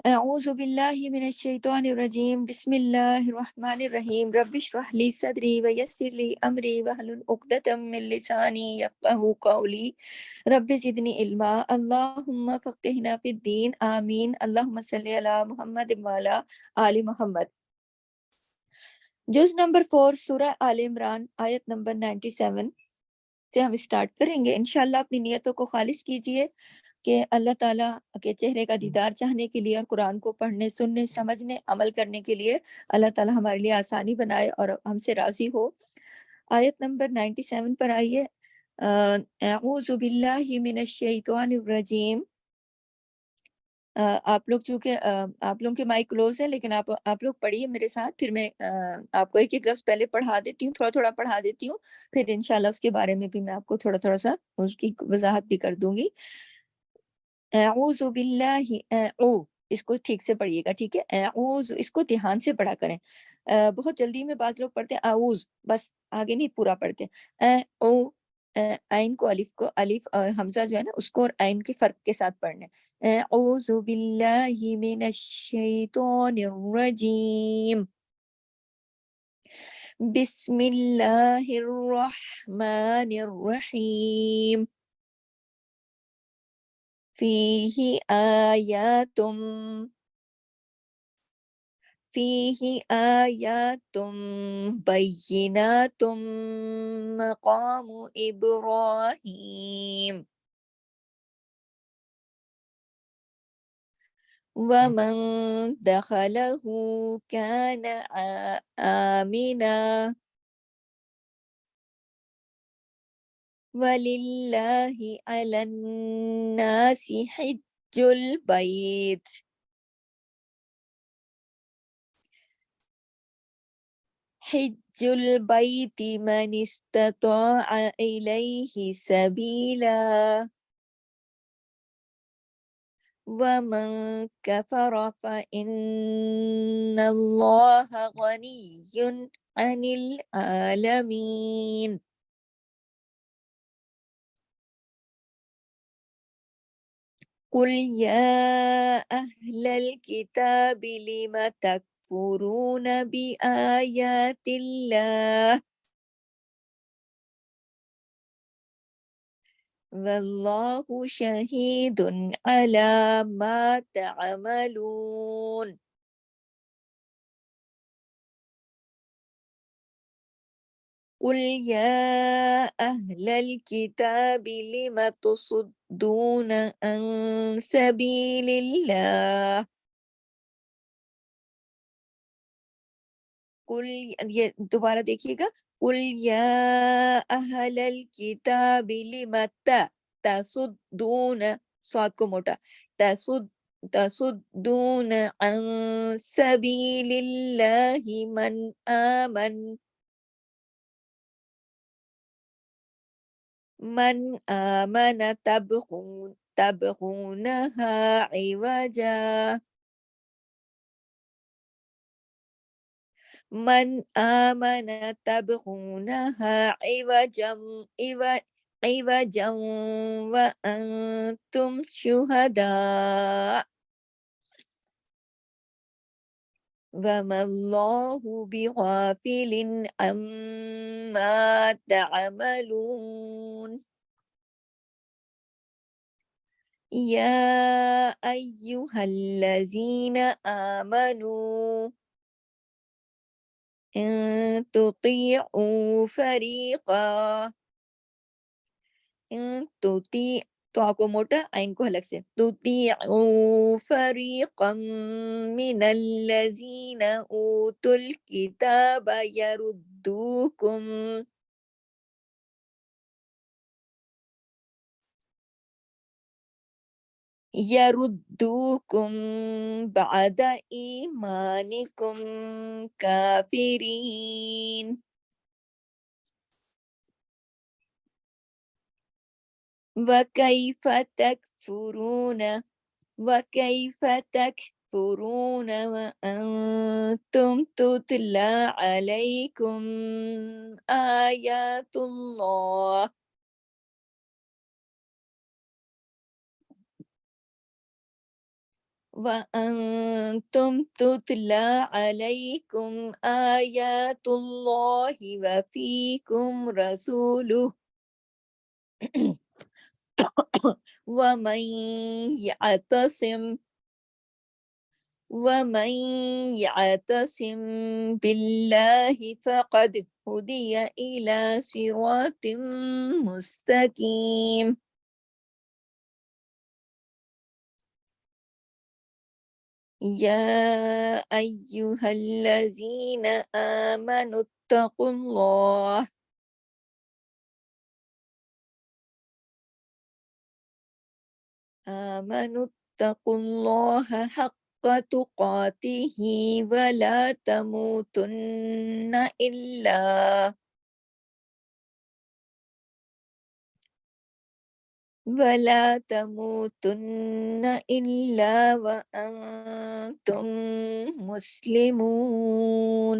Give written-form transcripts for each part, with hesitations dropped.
اعوذ باللہ من الشیطان الرجیم بسم اللہ الرحمن الرحیم رب اشرح لی صدری ویسر لی امری واحلل عقدۃ من لسانی یفقہوا قولی رب زدنی علما اللہم فقہنا فی الدین آمین اللہم صلی علی محمد وعلی آل محمد۔ جز نمبر 4 سورہ آل عمران آیت نمبر 97 سے ہم اسٹارٹ کریں گے۔ انشاءاللہ اپنی نیتوں کو خالص کیجئے کہ اللہ تعالیٰ کے چہرے کا دیدار چاہنے کے لیے اور قرآن کو پڑھنے، سننے، سمجھنے، عمل کرنے کے لیے اللہ تعالیٰ ہمارے لیے آسانی بنائے اور ہم سے راضی ہو۔ آیت نمبر 97 پر آئیے۔ اعوذ باللہ من الشیطان الرجیم۔ آپ لوگ چونکہ آپ لوگوں کے مائک کلوز ہے، لیکن آپ لوگ پڑھیے میرے ساتھ، پھر میں آپ کو ایک ایک لفظ پہلے پڑھا دیتی ہوں، تھوڑا تھوڑا پڑھا دیتی ہوں، پھر انشاءاللہ اس کے بارے میں بھی میں آپ کو تھوڑا تھوڑا سا اس کی وضاحت بھی کر دوں گی۔ اعوذ باللہ، اس کو ٹھیک سے پڑھیے گا، ٹھیک ہے؟ اعوذ، اس کو دھیان سے پڑھا کریں۔ بہت جلدی میں بعض لوگ پڑھتے ہیں اعوذ، بس آگے نہیں پورا پڑھتے۔ عین کو الف حمزہ جو ہے نا اس کو اور عین کے فرق کے ساتھ پڑھنا ہے۔ اعوذ باللہ من الشیطان الرجیم بسم اللہ الرحمن الرحیم فیہ آیات بینات مقام ابراہیم ومن دخلہ کان آمنا وللہ علی الناس حج البیت من استطاع الیہ سبیلا ومن کفر فإن اللہ غنی عن العالمین۔ قل یا اہل الکتاب لم تکفرون بآیات اللہ واللہ شہید علی ما تعملون۔ قل یا اہل الکتاب لم تصدون عن سبیل اللہ قل، یہ دوبارہ دیکھیے گا، قل یا اہل الکتاب لم تصدون، صاد کو موٹا، تصدون عن سبیل اللہ من آمن تبغونها عوجا من آمن تبغونها عوجا وأنتم شهداء وما الله بغافل عما تعملون يا أيها الذين آمنوا إن تطيعوا فريقا ان تطیع، تو آپ کو موٹا عین کو حلق سے، تطیعوا فریقا من الذین اوتوا الکتاب یردوکم بعد ایمانکم کافرین وَكَيْفَ تَكْفُرُونَ وَأَنْتُمْ تُتْلَى عَلَيْكُمْ آيَاتُ اللَّهِ وَأَنْتُمْ تُتْلَى عَلَيْكُمْ آيَاتُ اللَّهِ وَفِيكُمْ رَسُولُهُ وَمَنْ يَعْتَصِمْ وَمَنْ يَعْتَصِمْ بِاللَّهِ فَقَدْ هُدِيَ إِلَى صِرَاطٍ مُسْتَقِيمٍ يَا أَيُّهَا الَّذِينَ آمَنُوا اتَّقُوا اللَّهَ حق تقاته ولا تموتن إلا وأنتم مسلمون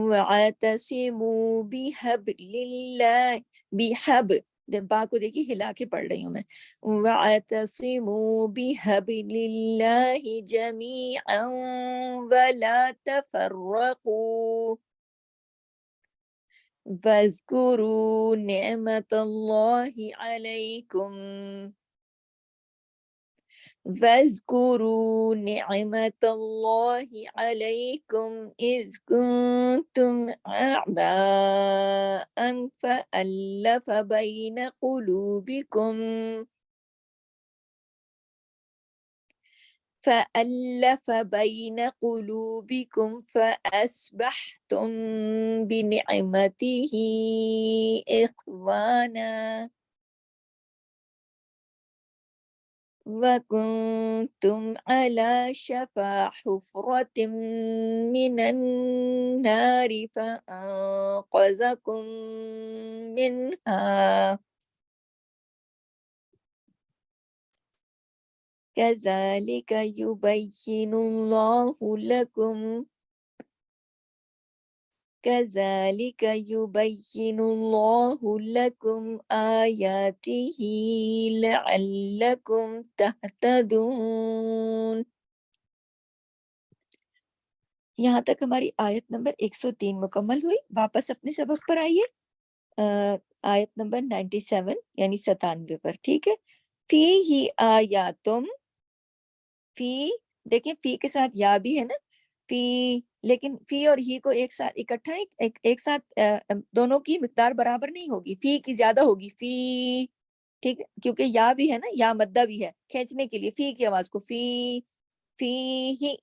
واعتصموا بحبل اللہ با کو دیکھیے ہلا کے پڑھ رہی ہوں میں واعتصموا بحبل اللہ جمیعا ولا تفرقوا واذکروا نعمت اللہ علیکم واذكروا نعمة الله عليكم إذ كنتم أعداء فألف بين قلوبكم فأصبحتم بنعمته إخوانا وَكُنْتُمْ عَلَى شَفَا حُفْرَةٍ مِّنَ النَّارِ فَأَنْقَذَكُم مِّنْهَا كَذَلِكَ يُبَيِّنُ اللَّهُ لَكُمْ آيَاتِهِ لَعَلَّكُمْ تَهْتَدُونَ یہاں تک ہماری آیت نمبر 103 مکمل ہوئی. واپس اپنے سبق پر آئیے. آیت نمبر 97 یعنی 97 پر. ٹھیک ہے. فی ہی آیاتم، فی دیکھیں فی کے ساتھ یا بھی ہے نا، فی، لیکن فی اور ہی کو ایک ساتھ اکٹھا ایک ساتھ دونوں کی مقدار برابر نہیں ہوگی، فی کی زیادہ ہوگی فی. ٹھیک ہے، کیونکہ یا بھی ہے نا، یا مدہ بھی ہے کھینچنے کے لیے فی کی آواز کو فی. فی ہی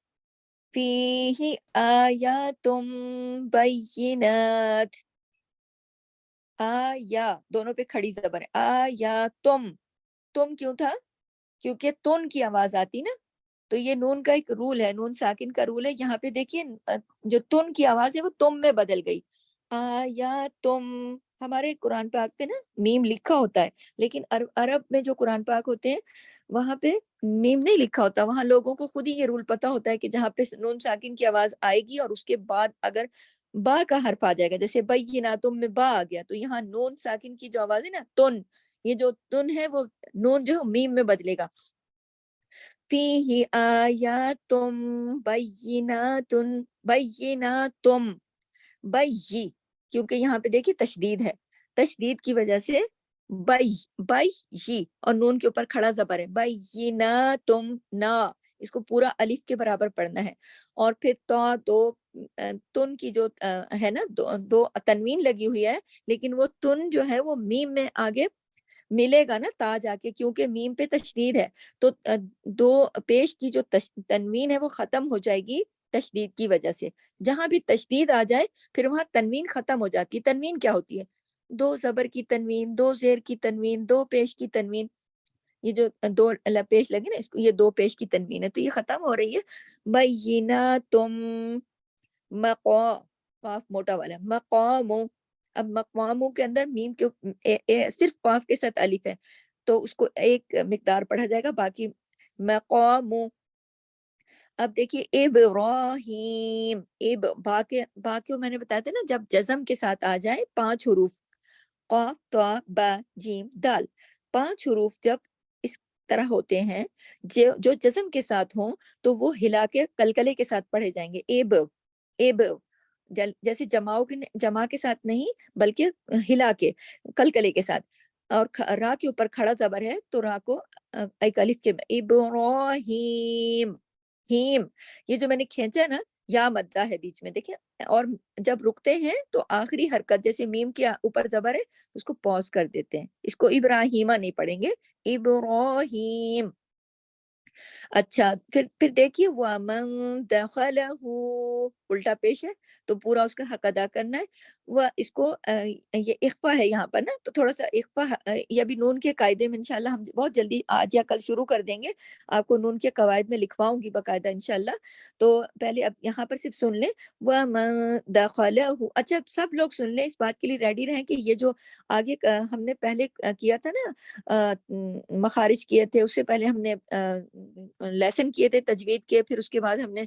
فیہ آیات بینات، آیا دونوں پہ کھڑی زبر ہے. آیاتم، تم کیوں تھا؟ کیونکہ تن کی آواز آتی نا، تو یہ نون کا ایک رول ہے، نون ساکن کا رول ہے. یہاں پہ دیکھیے جو تن کی آواز ہے وہ تم میں بدل گئی. آیاتم، ہمارے قرآن پاک پہ نا میم لکھا ہوتا ہے، لیکن عرب میں جو قرآن پاک ہوتے ہیں وہاں پہ میم نہیں لکھا ہوتا. وہاں لوگوں کو خود ہی یہ رول پتا ہوتا ہے کہ جہاں پہ نون ساکن کی آواز آئے گی اور اس کے بعد اگر با کا حرف آ جائے گا، جیسے بیناتم میں با آ گیا، تو یہاں نون ساکن کی جو آواز ہے نا تن، یہ جو تن ہے وہ نون جو ہے میم میں بدلے گا. فیہ آیاتم بیناتن، بیناتم بی، کیونکہ یہاں پہ دیکھیے تشدید ہے، تشدید کی وجہ سے بی اور نون کے اوپر کھڑا زبر ہے. بیناتم نا، اس کو پورا الف کے برابر پڑھنا ہے. اور پھر تو دو تن کی جو ہے نا دو تنوین لگی ہوئی ہے، لیکن وہ تن جو ہے وہ میم میں آگے ملے گا نا تا جا کے، کیونکہ میم پہ تشدید ہے. تو دو پیش کی جو تنوین ہے وہ ختم ہو جائے گی تشدید کی وجہ سے. جہاں بھی تشدید آ جائے پھر وہاں تنوین ختم ہو جاتی ہے. تنوین کیا ہوتی ہے؟ دو زبر کی تنوین، دو زیر کی تنوین، دو پیش کی تنوین. یہ جو دو پیش لگے نا اس کو، یہ دو پیش کی تنوین ہے، تو یہ ختم ہو رہی ہے. بیناتم قاف موٹا والا مقام. اب مقاموں کے اندر میم کے صرف قاف کے ساتھ الف ہے، تو اس کو ایک مقدار پڑھا جائے گا، باقی مقام. اب دیکھیے ابراہیم، با کے میں نے بتایا تھا نا جب جزم کے ساتھ آ جائے 5 حروف قاف طا با جیم دال، 5 حروف جب اس طرح ہوتے ہیں جو جزم کے ساتھ ہوں تو وہ ہلا کے قلقلے کے ساتھ پڑھے جائیں گے، ایب ایب، جیسے جمع کے ساتھ نہیں بلکہ ہلا کے قلقلے کے ساتھ، اور را کے اوپر کھڑا زبر ہے تو را کو ایک الف کے ابراہیم، ہیم، یہ جو میں نے کھینچا ہے نا یا مدہ ہے بیچ میں دیکھیں، اور جب رکتے ہیں تو آخری حرکت جیسے میم کے اوپر زبر ہے اس کو پوز کر دیتے ہیں، اس کو ابراہیمہ نہیں پڑھیں گے، ابراہیم۔ اچھا پھر دیکھیے وَمَن دَخَلَهُ الٹا پیش ہے تو پورا اس کا حق ادا کرنا ہے، وہ اس کو یہ اخفا ہے یہاں پر نا، تو تھوڑا سا اخفا یہ بھی نون کے قاعدے میں انشاءاللہ ہم بہت جلدی آج یا کل شروع کر دیں گے، آپ کو نون کے قواعد میں لکھواؤں گی باقاعدہ انشاءاللہ، تو پہلے اب یہاں پر صرف سن لیں وَمَن دَخَلَهُ۔ اچھا سب لوگ سن لیں، اس بات کے لیے ریڈی رہیں کہ یہ جو آگے ہم نے پہلے کیا تھا نا مخارج کیے تھے، اس سے پہلے ہم نے لیسن کیے تھے تجوید کے، پھر اس کے بعد ہم نے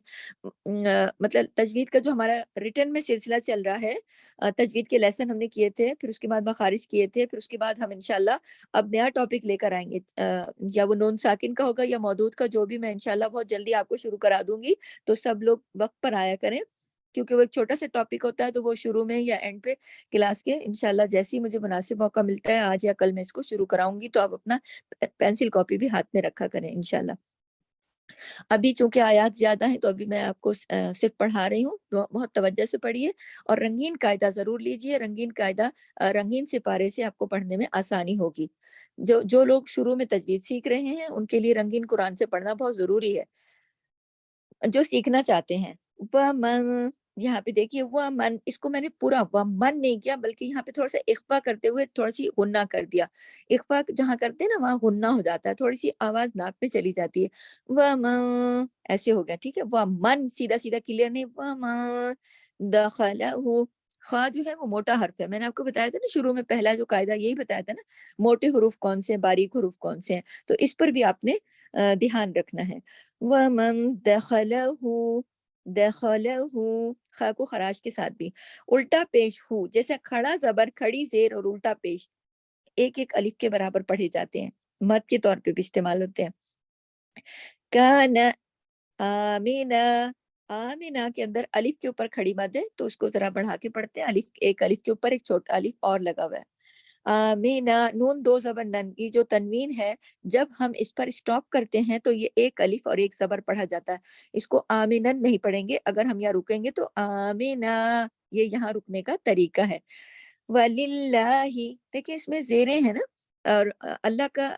مطلب تجوید کا جو ہمارا ریٹن میں سلسلہ چل رہا ہے، تجوید کے لیسن ہم نے کیے تھے، پھر اس کے بعد مخارج کیے تھے، پھر اس کے بعد ہم انشاءاللہ اب نیا ٹاپک لے کر آئیں گے، یا وہ نون ساکن کا ہوگا یا مودود کا، جو بھی میں انشاءاللہ بہت جلدی آپ کو شروع کرا دوں گی، تو سب لوگ وقت پر آیا کریں، کیونکہ وہ ایک چھوٹا سا ٹاپک ہوتا ہے، تو وہ شروع میں یا اینڈ پہ کلاس کے انشاءاللہ جیسے ہی مجھے مناسب موقع ملتا ہے آج یا کل میں اس کو شروع کراؤں گی، تو آپ اپنا پینسل کاپی بھی ہاتھ میں رکھا کریں انشاءاللہ۔ ابھی چونکہ آیات زیادہ ہیں تو ابھی میں آپ کو صرف پڑھا رہی ہوں، تو بہت توجہ سے پڑھیے، اور رنگین قاعدہ ضرور لیجیے، رنگین قاعدہ رنگین سپارے سے آپ کو پڑھنے میں آسانی ہوگی، جو لوگ شروع میں تجوید سیکھ رہے ہیں ان کے لیے رنگین قرآن سے پڑھنا بہت ضروری ہے، جو سیکھنا چاہتے ہیں۔ وَمَن، یہاں پہ دیکھیے وَمَن، اس کو میں نے پورا وَمَن نہیں کیا بلکہ یہاں پہ تھوڑا سا اخفا کرتے ہوئے تھوڑا سی غنہ کر دیا، اخفا جہاں کرتے ہیں نا وہاں غنہ ہو جاتا ہے، تھوڑی سی آواز ناک پہ چلی جاتی ہے، وَمَن ایسے ہو گیا، ٹھیک ہے، وَمَن سیدھا سیدھا کلیئر نہیں، وَمَن دَخَلَهُ، خواہ جو ہے وہ موٹا حرف ہے، میں نے آپ کو بتایا تھا نا شروع میں پہلا جو قاعدہ یہی بتایا تھا نا، موٹے حروف کون سے ہیں، باریک حروف کون سے ہیں، تو اس پر بھی آپ نے دھیان رکھنا ہے۔ وَمَن دَخَلَهُ، دَخَلَهُ، خا کو خراش کے ساتھ بھی الٹا پیش ہو، جیسے کھڑا زبر، کھڑی زیر اور الٹا پیش ایک ایک الف کے برابر پڑھے جاتے ہیں، مد کے طور پہ بھی استعمال ہوتے ہیں۔ کان آمینہ، آمینہ کے اندر الف کے اوپر کھڑی مد ہے تو اس کو ذرا بڑھا کے پڑھتے ہیں، ایک الف کے اوپر ایک چھوٹا الف اور لگا ہوا ہے، آمینہ، نون دو زبر نن کی جو تنوین ہے جب ہم اس پر اسٹاپ کرتے ہیں تو یہ ایک الف اور ایک زبر پڑھا جاتا ہے، اس کو آمینن نہیں پڑھیں گے، اگر ہم یہاں رکیں گے تو آمینہ، یہ یہاں رکنے کا طریقہ ہے۔ وَلِلَّهِ، دیکھیں اس میں زیریں ہیں نا، اور اللہ کا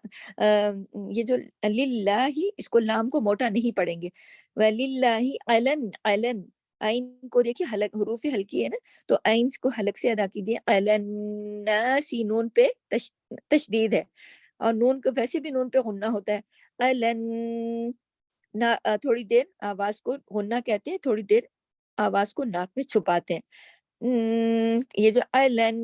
یہ جو للہ، اس کو لام کو موٹا نہیں پڑھیں گے، وَلِلَّهِ علن، علن، عین کو دیکھیے حلق، حروف حلقی ہے نا، تو عین کو حلق سے ادا کیجیے، الناسی، نون پہ تشدید ہے، اور نون کو ویسے بھی نون پہ غنہ ہوتا ہے، الن، تھوڑی دیر آواز کو غنہ کہتے ہیں، تھوڑی دیر آواز کو ناک میں چھپاتے ہیں، یہ جو الن،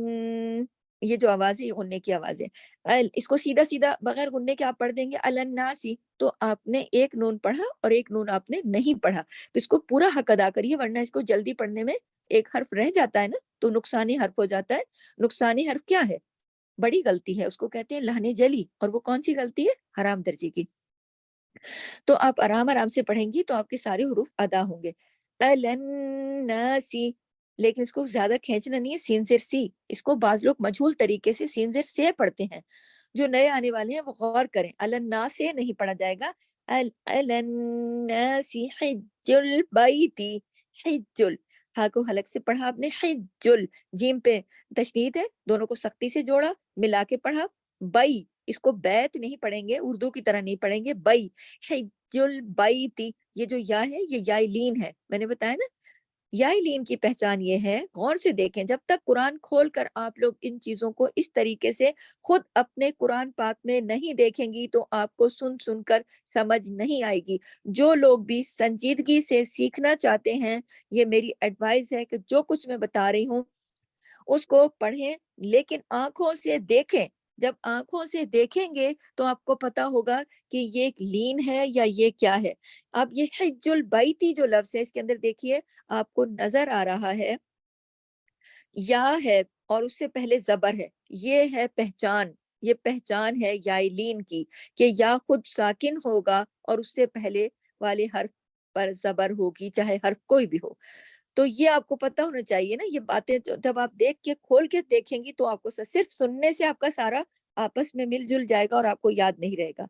یہ جو آواز ہے یہ غنے کی آواز ہے، اس کو سیدھا سیدھا بغیر غنے کے آپ پڑھ دیں گے الناسی، تو آپ نے ایک نون پڑھا اور ایک نون آپ نے نہیں پڑھا، تو اس کو پورا حق ادا کریے، ورنہ اس کو جلدی پڑھنے میں ایک حرف رہ جاتا ہے نا تو نقصانی حرف ہو جاتا ہے، نقصانی حرف کیا ہے؟ بڑی غلطی ہے، اس کو کہتے ہیں لہنے جلی، اور وہ کون سی غلطی ہے؟ حرام درجے کی، تو آپ آرام آرام سے پڑھیں گی تو آپ کے سارے حروف ادا ہوں گے، الناسی، لیکن اس کو زیادہ کھینچنا نہیں ہے، سین زیر سی، اس کو بعض لوگ مجہول طریقے سے سین زیر سے پڑھتے ہیں، جو نئے آنے والے ہیں وہ غور کریں، الناس سے نہیں پڑھا جائے گا، الناس حج البیت، حج ہا کو حلق سے پڑھا آپ نے، حج جیم پہ تشدید ہے، دونوں کو سختی سے جوڑا، ملا کے پڑھا، بئی، اس کو بیت نہیں پڑھیں گے، اردو کی طرح نہیں پڑھیں گے، بئی، حج البیت، یہ جو یا ہے یہ یا لین ہے، میں نے بتایا نا، یا لین کی پہچان یہ ہے، غور سے دیکھیں، جب تک قرآن کھول کر آپ لوگ ان چیزوں کو اس طریقے سے خود اپنے قرآن پاک میں نہیں دیکھیں گی تو آپ کو سن سن کر سمجھ نہیں آئے گی، جو لوگ بھی سنجیدگی سے سیکھنا چاہتے ہیں، یہ میری ایڈوائز ہے کہ جو کچھ میں بتا رہی ہوں اس کو پڑھیں، لیکن آنکھوں سے دیکھیں، جب آنکھوں سے دیکھیں گے تو آپ کو پتا ہوگا کہ یہ لین ہے یا یہ کیا ہے۔ اب یہ حج البیتی جو لفظ ہے اس کے اندر دیکھیے آپ کو نظر آ رہا ہے یا ہے اور اس سے پہلے زبر ہے. یہ ہے پہچان، یہ پہچان ہے یائلین کی کہ یا خود ساکن ہوگا اور اس سے پہلے والے حرف پر زبر ہوگی، چاہے حرف کوئی بھی ہو. تو یہ آپ کو پتہ ہونا چاہیے نا. یہ باتیں جب آپ دیکھ کے کھول کے دیکھیں گی تو آپ کو صرف سننے سے آپ کا سارا آپس میں مل جل جائے گا اور آپ کو یاد نہیں رہے گا.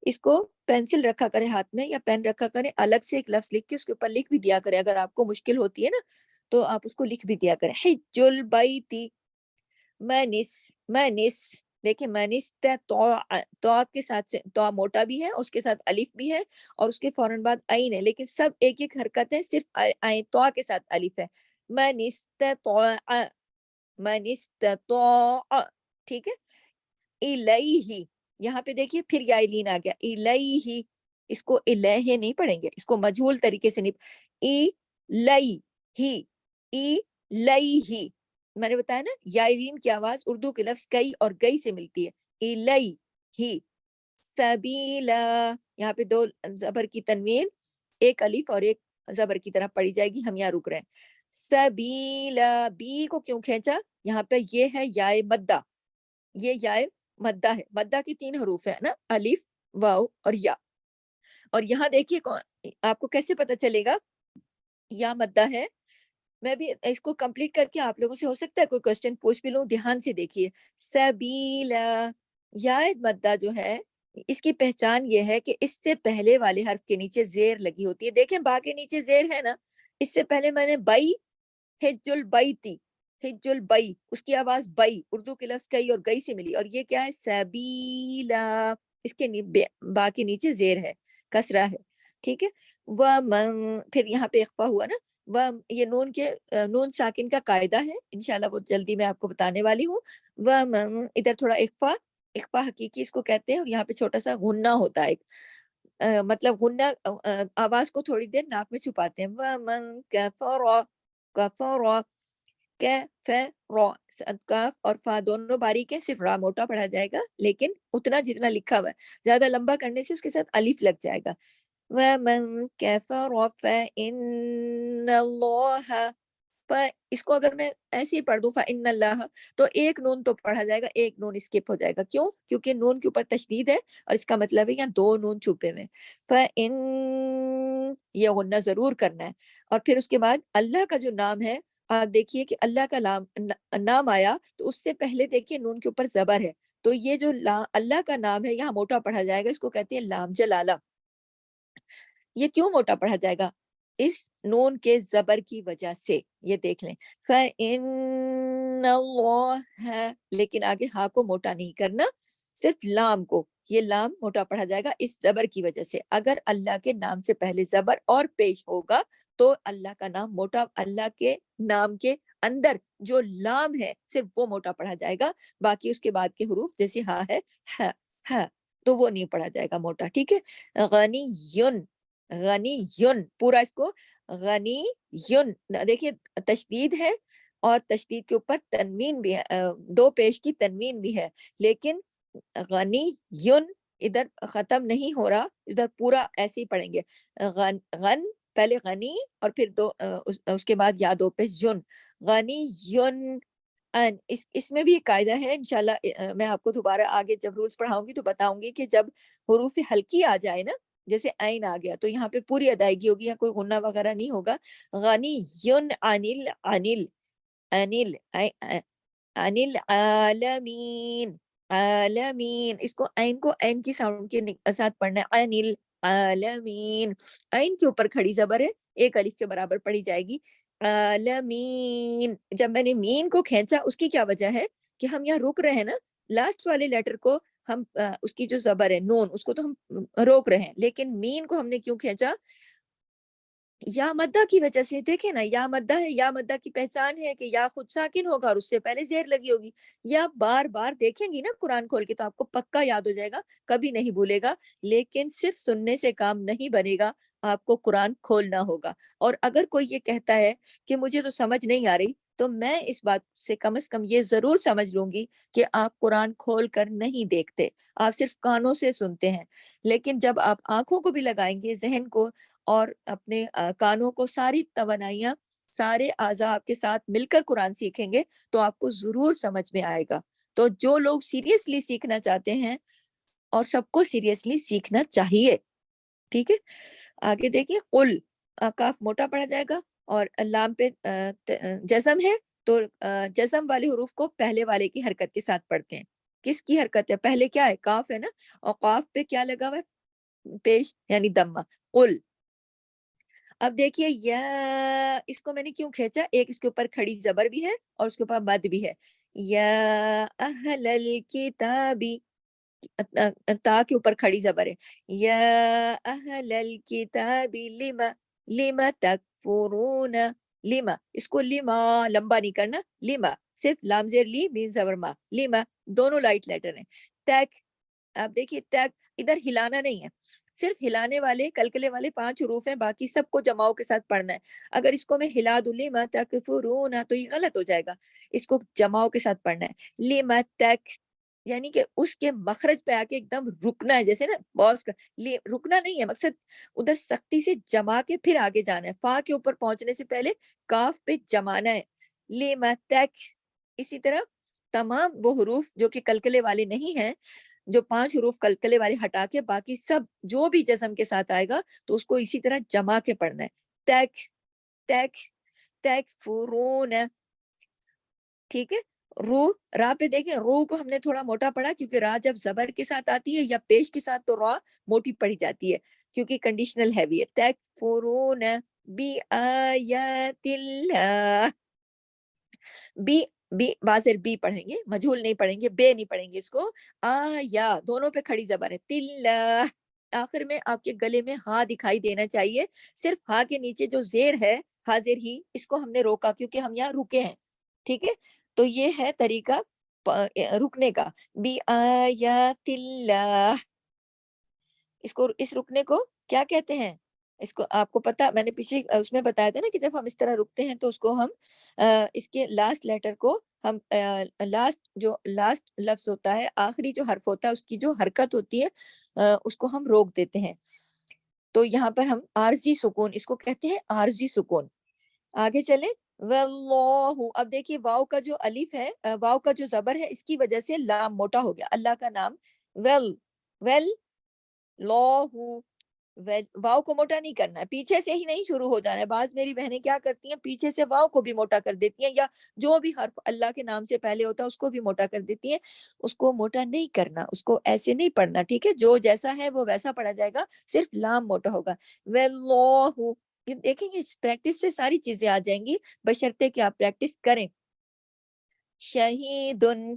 اس کو پینسل رکھا کرے ہاتھ میں یا پین رکھا کرے، الگ سے ایک لفظ لکھ کے اس کے اوپر لکھ بھی دیا کرے. اگر آپ کو مشکل ہوتی ہے نا تو آپ اس کو لکھ بھی دیا کریں. حج البیتی منس، منس دیکھیں منس تو کے ساتھ تو موٹا بھی ہے، اس کے ساتھ الف بھی ہے اور اس کے فوراً بعد عین ہے، لیکن سب ایک ایک حرکت ہے، صرف تو کے ساتھ الف ہے. منستطاع، منستطاع، ٹھیک ہے. الیہ، یہاں پہ دیکھیے پھر یا لین آ گیا. الیہ، اس کو الہ نہیں پڑھیں گے، اس کو مجہول طریقے سے نہیں. الیہ، الیہ، میں نے بتایا نا یائرین کی آواز اردو کے لفظ کئی اور گئی سے ملتی ہے. الیہ سبیلا، یہاں پہ دو زبر کی تنوین، ایک الف اور ایک زبر کی طرح پڑھی جائے گی. ہم یہاں رک رہے ہیں. سبیلا، بی کو کیوں کھینچا؟ یہاں پہ یہ ہے یائے مدہ، یہ یائے مدہ ہے. مدہ کی 3 حروف ہے نا، الف، واو اور یا. اور یہاں دیکھیے آپ کو کیسے پتہ چلے گا یا مدہ ہے. میں بھی اس کو کمپلیٹ کر کے آپ لوگوں سے ہو سکتا ہے کوئی کوسچن پوچھ بھی لوں. دھیان سے دیکھیے. سبیلا، یا مدہ جو ہے اس کی پہچان یہ ہے کہ اس سے پہلے والے حرف کے نیچے زیر لگی ہوتی ہے. دیکھیں با کے نیچے زیر ہے نا، اس سے پہلے میں نے بائی، حج البیتی، حج البئی، اس کی آواز بئی، اردو کے لفظ کئی اور گئی سے ملی. اور یہ کیا ہے؟ سبیلا، اس کے با کے نیچے زیر ہے، کسرہ ہے. ٹھیک ہے. وَمَن، پھر یہاں پہ اخفا ہوا نا. یہ نون کے نون ساکن کا قاعدہ ہے، انشاءاللہ وہ جلدی میں آپ کو بتانے والی ہوں. وَمَن، ادھر تھوڑا اخفا، اخفا حقیقی اس کو کہتے ہیں. اور یہاں پہ چھوٹا سا غنہ ہوتا ہے ایک، مطلب غنہ آواز کو تھوڑی دیر ناک میں چھپاتے ہیں. وَمَن كَفَرَ، كَفَرَ، کاف اور فا دونوں باریک ہیں، صرف را موٹا پڑھا جائے گا، لیکن اتنا جتنا لکھا ہوا ہے. زیادہ لمبا کرنے سے اس کے ساتھ الف لگ جائے گا. وَمَن كَفَرَ فَإِنَّ اللَّهَ، اس کو اگر میں ایسے ہی پڑھ دوں فَإِنَّ اللَّهَ تو ایک نون تو پڑھا جائے گا، ایک نون اسکپ ہو جائے گا. کیوں؟ کیونکہ نون کے اوپر تشدید ہے اور اس کا مطلب ہے یہاں 2 نون چھپے ہوئے. فَإِنَّ، یہ غنہ ضرور کرنا ہے. اور پھر اس کے بعد اللہ کا جو نام ہے، آپ دیکھیے کہ اللہ کا نام آیا تو اس سے پہلے دیکھیے نون کے اوپر زبر ہے. تو یہ جو اللہ کا نام ہے یہاں موٹا پڑھا جائے گا، اس کو کہتے ہیں لام جلالہ. یہ کیوں موٹا پڑھا جائے گا؟ اس نون کے زبر کی وجہ سے. یہ دیکھ لیں فَإِنَّ اللَّهَ، لیکن آگے ہا کو موٹا نہیں کرنا، صرف لام کو. یہ لام موٹا پڑھا جائے گا اس زبر کی وجہ سے. اگر اللہ کے نام سے پہلے زبر اور پیش ہوگا تو اللہ کا نام موٹا، اللہ کے نام کے اندر جو لام ہے صرف وہ موٹا پڑھا جائے گا. باقی اس کے بعد کے حروف جیسے ہا ہے، ہا تو وہ نہیں پڑھا جائے گا موٹا. ٹھیک ہے. غنی یون، غنی یون، پورا اس کو غنی یون. دیکھیے تشدید ہے اور تشدید کے اوپر تنوین بھی ہے، 2 پیش کی تنوین بھی ہے، لیکن غنی یون ادھر ختم نہیں ہو رہا، ادھر پورا ایسے ہی پڑھیں گے. غن پہلے غنی اور پھر اس کے بعد یا 2 پیش یون. غنی یون. اس میں بھی ایک قاعدہ ہے، انشاءاللہ میں آپ کو دوبارہ آگے جب رولز پڑھاؤں گی تو بتاؤں گی کہ جب حروف ہلکی آ جائے نا، جیسے عین آ گیا تو یہاں پہ پوری ادائیگی ہوگی، یا کوئی غنہ وغیرہ نہیں ہوگا. غنی یون انل، انل، انل، انل عالمین، عالمین. اس کو عین کی ساؤنڈ کے ساتھ پڑھنا ہے. انل عالمین، عین کے اوپر کھڑی زبر ہے، ایک الف کے برابر پڑھی جائے گی. عالمین. جب میں نے مین کو کھینچا اس کی کیا وجہ ہے کہ ہم یہاں رک رہے ہیں نا، لاسٹ والے لیٹر کو ہم اس کی جو زبر ہے نون، اس کو تو ہم روک رہے ہیں، لیکن مین کو ہم نے کیوں کھینچا؟ یا مدہ کی وجہ سے. دیکھیں نا یا مدہ ہے، یا مدہ کی پہچان ہے کہ یا خود ساکن ہوگا اور اس سے پہلے زیر لگی ہوگی. یا بار بار دیکھیں گی نا قرآن کھول کے تو آپ کو پکا یاد ہو جائے گا، کبھی نہیں بھولے گا. لیکن صرف سننے سے کام نہیں بنے گا، آپ کو قرآن کھولنا ہوگا. اور اگر کوئی یہ کہتا ہے کہ مجھے تو سمجھ نہیں آ رہی، تو میں اس بات سے کم از کم یہ ضرور سمجھ لوں گی کہ آپ قرآن کھول کر نہیں دیکھتے، آپ صرف کانوں سے سنتے ہیں. لیکن جب آپ آنکھوں کو بھی لگائیں گے، ذہن کو اور اپنے کانوں کو، ساری توانائیاں سارے اعضاء آپ کے ساتھ مل کر قرآن سیکھیں گے تو آپ کو ضرور سمجھ میں آئے گا. تو جو لوگ سیریسلی سیکھنا چاہتے ہیں، اور سب کو سیریسلی سیکھنا چاہیے، ٹھیک ہے. آگے دیکھیے، قل، کاف موٹا پڑا جائے گا اور لام پہ جزم ہے، تو جزم والے حروف کو پہلے والے کی حرکت کے ساتھ پڑھتے ہیں. کس کی حرکت ہے؟ پہلے کیا ہے؟ کاف ہے نا، اور کاف پہ کیا لگا ہوا ہے؟ پیش یعنی دمہ. قل. اب دیکھیے یا، اس کو میں نے کیوں کھینچا؟ ایک اس کے اوپر کھڑی زبر بھی ہے اور اس کے اوپر مد بھی ہے. یا اہل الکتابی، تا کے اوپر کھڑی زبر ہے. یا اہل الکتاب لما، لما تکفرون، لما، اس کو لما لمبا نہیں کرنا، لما صرف لام زیر لی مین زبر ما، لما دونوں لائٹ لیٹر ہیں. تک، آپ دیکھیے تک ادھر ہلانا نہیں ہے، صرف ہلانے والے کلکلے والے 5 حروف ہیں، باقی سب کو جماؤ کے ساتھ پڑھنا ہے. اگر اس کو میں ہلا دوں لما تکفرون تو یہ غلط ہو جائے گا، اس کو جماؤ کے ساتھ پڑھنا ہے. لما تک، یعنی کہ اس کے مخرج پہ آ کے ایک دم رکنا ہے، جیسے نا باس کا رکنا نہیں ہے مقصد، ادھر سختی سے جما کے پھر آگے جانا ہے. فا کے اوپر پہنچنے سے پہلے کاف پہ جمانا ہے. لما تک. اسی طرح تمام وہ حروف جو کہ کلکلے والے نہیں ہیں، جو 5 حروف کلکلے والے ہٹا کے باقی سب جو بھی جزم کے ساتھ آئے گا تو اس کو اسی طرح جما کے پڑھنا ہے. تک، تک، تکفرون، ٹھیک ہے. رو، را پہ دیکھیں، رو کو ہم نے تھوڑا موٹا پڑھا کیونکہ را جب زبر کے ساتھ آتی ہے یا پیش کے ساتھ تو را موٹی پڑھی جاتی ہے کیونکہ کنڈیشنل ہیوی ہے. تکفرون بی آیات اللہ، بی، بی بازر بی پڑھیں گے، مجھول نہیں پڑھیں گے، بے نہیں پڑھیں گے اس کو. آیا دونوں پہ کھڑی زبر ہے. تلہ، آخر میں آپ کے گلے میں ہا دکھائی دینا چاہیے، صرف ہا کے نیچے جو زیر ہے، حاضر ہی، اس کو ہم نے روکا کیونکہ ہم یہاں رکے ہیں، ٹھیک ہے. تو یہ ہے طریقہ رکنے کا. بی آیات اللہ، اس کو، اس رکنے کو کیا کہتے ہیں؟ اس کو آپ کو پتا، میں نے پچھلی اس میں بتایا تھا نا کہ جب ہم اس طرح رکتے ہیں تو اس کو ہم اس کے لاسٹ لیٹر کو ہم لاسٹ جو لاسٹ لفظ ہوتا ہے، آخری جو حرف ہوتا ہے، اس کی جو حرکت ہوتی ہے اس کو ہم روک دیتے ہیں. تو یہاں پر ہم عارضی سکون، اس کو کہتے ہیں عارضی سکون. آگے چلیں. واللہ، اب دیکھیے واو کا جو الف ہے، واو کا جو زبر ہے، اس کی وجہ سے لام موٹا ہو گیا. اللہ کا نام ویل، ویل لو، واو کو موٹا نہیں کرنا ہے، پیچھے سے ہی نہیں شروع ہو جانا ہے. بعض میری بہنیں کیا کرتی ہیں، پیچھے سے واو کو بھی موٹا کر دیتی ہیں، یا جو بھی حرف اللہ کے نام سے پہلے ہوتا ہے اس کو بھی موٹا کر دیتی ہیں. اس کو موٹا نہیں کرنا، اس کو ایسے نہیں پڑھنا، ٹھیک ہے. جو جیسا ہے وہ ویسا پڑھا جائے گا، صرف لام موٹا ہوگا. واللہ، یہ دیکھیں گے پریکٹس سے ساری چیزیں آ جائیں گی، بشرطے کہ آپ پریکٹس کریں. شہیدن،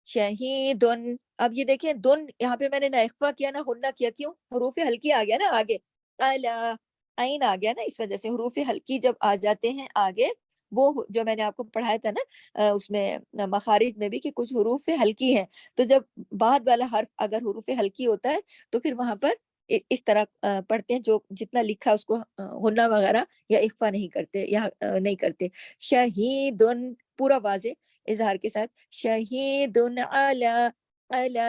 شہیدن. اب یہ دیکھیں دن، یہاں پہ میں نے نہ اخفا کیا نہ غنہ کیا، کیوں؟ حروف ہلکی آ گیا نا آگے، الا، عین آ گیا نا، اس وجہ سے حروف ہلکی جب آ جاتے ہیں آگے، وہ جو میں نے آپ کو پڑھایا تھا نا اس میں مخارج میں بھی، کہ کچھ حروف ہلکی ہیں، تو جب بعد والا حرف اگر حروف ہلکی ہوتا ہے تو پھر وہاں پر اس طرح پڑھتے ہیں، جو جتنا لکھا اس کو غنہ وغیرہ یا اخفا نہیں کرتے، یا نہیں کرتے. شہیدن پورا واضح اظہار کے ساتھ. شہیدن علی، علی،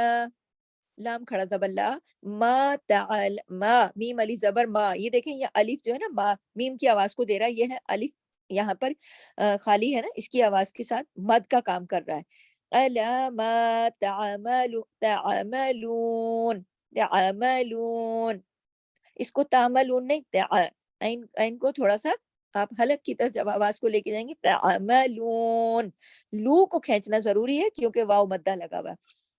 لام کھڑا زبر لا، ما تعال، ما میم علی زبر ما. یہ دیکھیں یہ الف جو ہے نا، ما میم کی آواز کو دے رہا ہے، یہ ہے الف یہاں پر خالی ہے نا، اس کی آواز کے ساتھ مد کا کام کر رہا ہے. الا ما تعملون، تعملون، اس کو تعملون نہیں، عین کو تھوڑا سا آپ حلق کی طرف جب آواز کو لے کے جائیں گے، تعملون. لو کو کھینچنا ضروری ہے کیونکہ واو مدہ لگا ہوا ہے.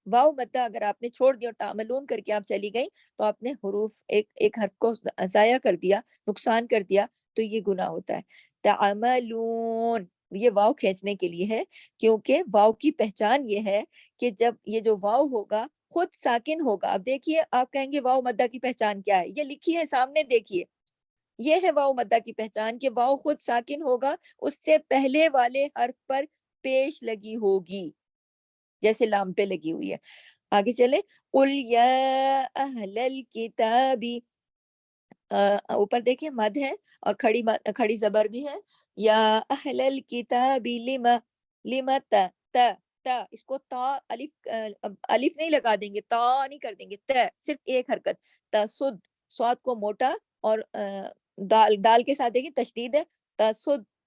واو مدہ اگر آپ نے چھوڑ دیا اور تعملون کر کے آپ چلی گئی تو آپ نے حروف ایک حرف کو ضائع کر دیا، نقصان کر دیا، تو یہ گناہ ہوتا ہے. تعملون، یہ واو کھینچنے کے لیے ہے، کیونکہ واو کی پہچان یہ ہے کہ جب یہ جو واو ہوگا خود ساکن ہوگا. اب دیکھیے آپ کہیں گے واو مدہ کی پہچان کیا ہے، یہ لکھی ہے سامنے، دیکھیے یہ ہے واو مدہ کی پہچان، کہ واو خود ساکن ہوگا، اس سے پہلے والے حرف پر پیش لگی ہوگی، جیسے لام پہ لگی ہوئی ہے. آگے چلے. قل یا اہل الکتاب، اوپر دیکھیں مد ہے اور کھڑی زبر بھی ہے. یا اہل الکتاب لما، لما تا، تا، تا، اس کو تا الف نہیں لگا دیں گے، تا نہیں کر دیں گے، تا صرف ایک حرکت. تسد، سواد کو موٹا اور دال، دال کے ساتھ دیکھیں تشدید ہے. تسد،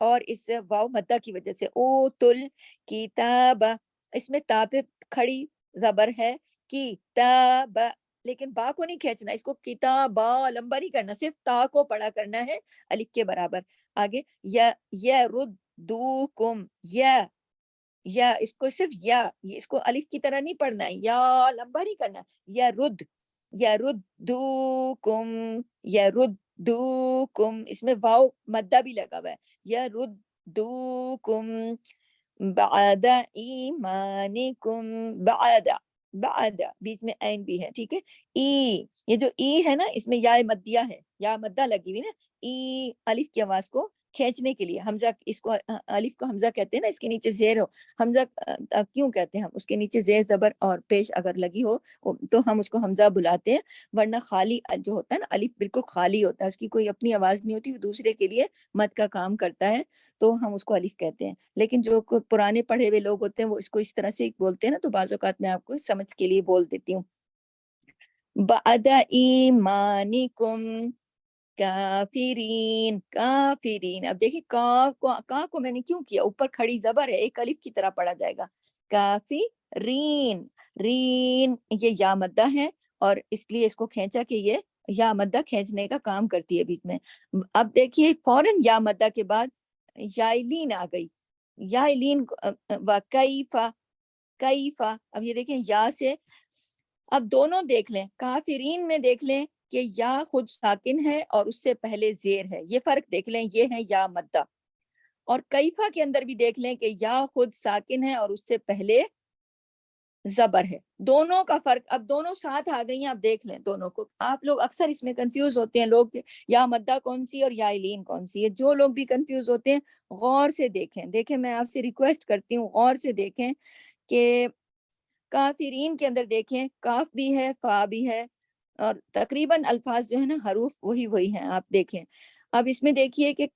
اور اس واو مدہ کی وجہ سے اوتل کتاب، اس میں تا پہ کھڑی زبر ہے کتاب، لیکن با کو نہیں کھینچنا، اس کو کتابا لمبا نہیں کرنا، صرف تا کو پڑا کرنا ہے الف کے برابر. آگے یردوکم، یا اس کو صرف یا، اس کو الف کی طرح نہیں پڑھنا ہے، یا لمبا نہیں کرنا. یردوکم، یردوکم، اس میں واو مدہ بھی لگا ہوا ہے. یردوکم بعد ایمانکم، بعد بیچ میں عین بھی ہے، ٹھیک ہے. یہ جو ای ہے نا، اس میں یا مدیہ ہے، یا مدہ لگی ہوئی نا. ای الف کی آواز کو کھینچنے کے لیے، حمزہ اس کو الف کو حمزہ کہتے ہیں نا، اس کے نیچے زیر ہو. حمزہ کیوں کہتے ہیں ہم؟ اس کے نیچے زیر زبر اور پیش اگر لگی ہو تو ہم اس کو حمزہ بلاتے ہیں، ورنہ خالی جو ہوتا ہے نا الف بالکل خالی ہوتا ہے، اس کی کوئی اپنی آواز نہیں ہوتی، وہ دوسرے کے لیے مد کا کام کرتا ہے، تو ہم اس کو الف کہتے ہیں. لیکن جو پرانے پڑھے ہوئے لوگ ہوتے ہیں وہ اس کو اس طرح سے بولتے ہیں نا، تو بعض اوقات میں آپ کو سمجھ کے لیے بول دیتی ہوں. بعد ایمانکم کافرین، کافرین. اب دیکھیں کا کو میں نے کیوں کیا؟ اوپر کھڑی زبر ہے، ایک الف کی طرح پڑھا جائے گا. کافرین، رین یہ یا مدہ ہے، اور اس لیے اس کو کھینچا کہ یہ یا مدہ کھینچنے کا کام کرتی ہے بیچ میں. اب دیکھیے فوراً یا مدہ کے بعد یائلین آ گئی. یائلین کیفا، کیفا. اب یہ دیکھیں یا سے، اب دونوں دیکھ لیں، کافرین میں دیکھ لیں کہ یا خود ساکن ہے اور اس سے پہلے زیر ہے، یہ فرق دیکھ لیں، یہ ہے یا مدہ. اور کیفا کے اندر بھی دیکھ لیں کہ یا خود ساکن ہے اور اس سے پہلے زبر ہے. دونوں کا فرق، اب دونوں ساتھ آ گئی ہیں، اب دیکھ لیں دونوں کو. آپ لوگ اکثر اس میں کنفیوز ہوتے ہیں لوگ، یا مدہ کون سی اور یا لین کون سی ہے. جو لوگ بھی کنفیوز ہوتے ہیں غور سے دیکھیں میں آپ سے ریکویسٹ کرتی ہوں، غور سے دیکھیں کہ کافرین کے اندر دیکھیں کاف بھی ہے، فا بھی ہے، اور تقریباً الفاظ جو ہے نا حروف وہی ہیں، آپ دیکھیں. اب اس میں دیکھیے کہ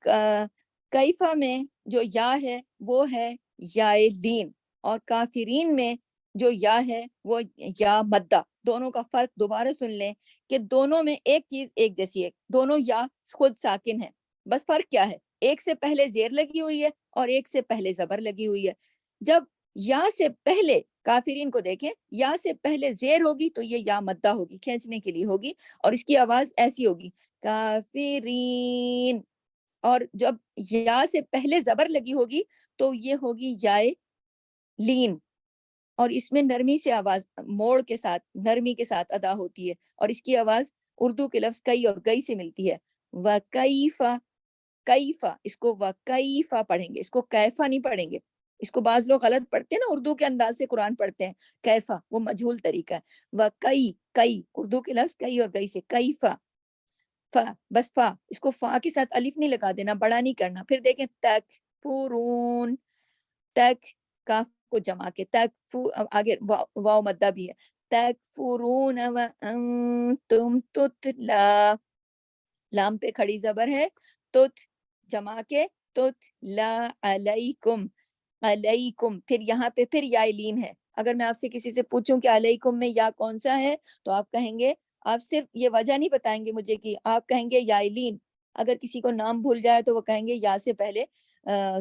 کیفا میں جو یا ہے وہ ہے یا دین، اور کافرین میں جو یا ہے وہ یا مدہ. دونوں کا فرق دوبارہ سن لیں کہ دونوں میں ایک چیز ایک جیسی ہے، دونوں یا خود ساکن ہے، بس فرق کیا ہے؟ ایک سے پہلے زیر لگی ہوئی ہے اور ایک سے پہلے زبر لگی ہوئی ہے. جب یا سے پہلے کافرین کو دیکھیں، یا سے پہلے زیر ہوگی تو یہ یا مدہ ہوگی، کھینچنے کے لیے ہوگی، اور اس کی آواز ایسی ہوگی کافرین. اور جب یا سے پہلے زبر لگی ہوگی تو یہ ہوگی یا لین، اور اس میں نرمی سے آواز موڑ کے ساتھ، نرمی کے ساتھ ادا ہوتی ہے، اور اس کی آواز اردو کے لفظ کئی اور گئی سے ملتی ہے. وَكَيْفَ، کیفا، اس کو وَكَيْفَ پڑھیں گے، اس کو کیفا نہیں پڑھیں گے. اس کو بعض لوگ غلط پڑھتے ہیں نا، اردو کے انداز سے قرآن پڑھتے ہیں کیفا، وہ مجہول طریقہ ہے. وَكَيْ، کئی اردو کے لفظ کئی اور گئی سے، کیفا، فا، بس فا، اس کو فا کے ساتھ الف نہیں لگا دینا، بڑا نہیں کرنا. پھر دیکھیں تکفرون، تک کاف کو جمع کے تک، آگے واو مدہ بھی ہے. تکفرون وانتم تتلا، لام پہ کھڑی زبر ہے، تت جمع کے تتلا علیکم، علیکم. پھر یہاں پہ پھر یا لین ہے. اگر میں آپ سے کسی سے پوچھوں کہ علیکم میں یا کون سا ہے تو آپ کہیں گے، آپ صرف یہ وجہ نہیں بتائیں گے مجھے کہ آپ کہیں گے یا لین. اگر کسی کو نام بھول جائے تو وہ کہیں گے یا سے پہلے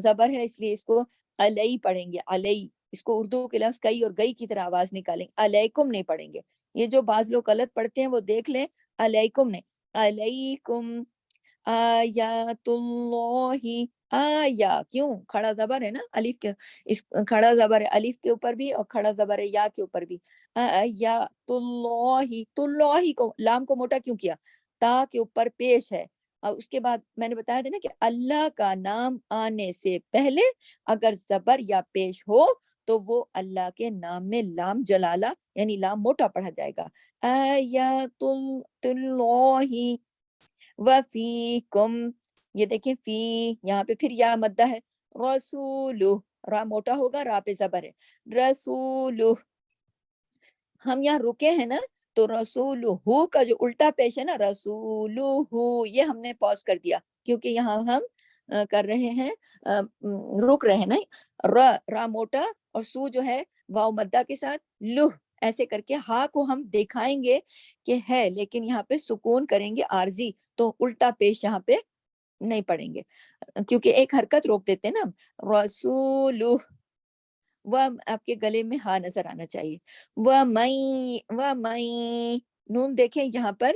زبر ہے، اس لیے اس کو علی پڑھیں گے، علی. اس کو اردو کے لفظ کئی اور گئی کی طرح آواز نکالیں، علیکم نہیں پڑھیں گے. یہ جو بعض لوگ غلط پڑھتے ہیں وہ دیکھ لیں، علیکم نہیں، علیکم آیات اللہ. آیا کیوں؟ کھڑا زبر ہے نا الف کے، اس کھڑا زبر ہے الف کے اوپر بھی اور کھڑا زبر ہے یا کے اوپر بھی. آیات اللہ، تو اللہ کو لام کو موٹا کیوں کیا؟ تا کے اوپر پیش ہے. اور اس کے بعد میں نے بتایا تھا نا کہ اللہ کا نام آنے سے پہلے اگر زبر یا پیش ہو تو وہ اللہ کے نام میں لام جلالہ یعنی لام موٹا پڑھا جائے گا. آیات اللہ وفیکم، یہ دیکھیں فی، یہاں پہ پھر یا مدہ ہے. رسول، را موٹا ہوگا، را پہ زبر ہے. رسول، ہم یہاں رکے ہیں نا تو رسول ہو کا جو الٹا پیش ہے نا رسول ہو، یہ ہم نے پاز کر دیا کیونکہ یہاں ہم کر رہے ہیں، رک رہے ہیں نا. را موٹا اور سو جو ہے واو مدہ کے ساتھ، لہ ایسے کر کے ہا کو ہم دکھائیں گے کہ ہے، لیکن یہاں پہ سکون کریں گے عارضی، تو الٹا پیش یہاں پہ نہیں پڑھیں گے کیونکہ ایک حرکت روک دیتے ہیں نا. رسول وہ آپ کے گلے میں ہاں نظر آنا چاہیے. و نون دیکھیں یہاں پر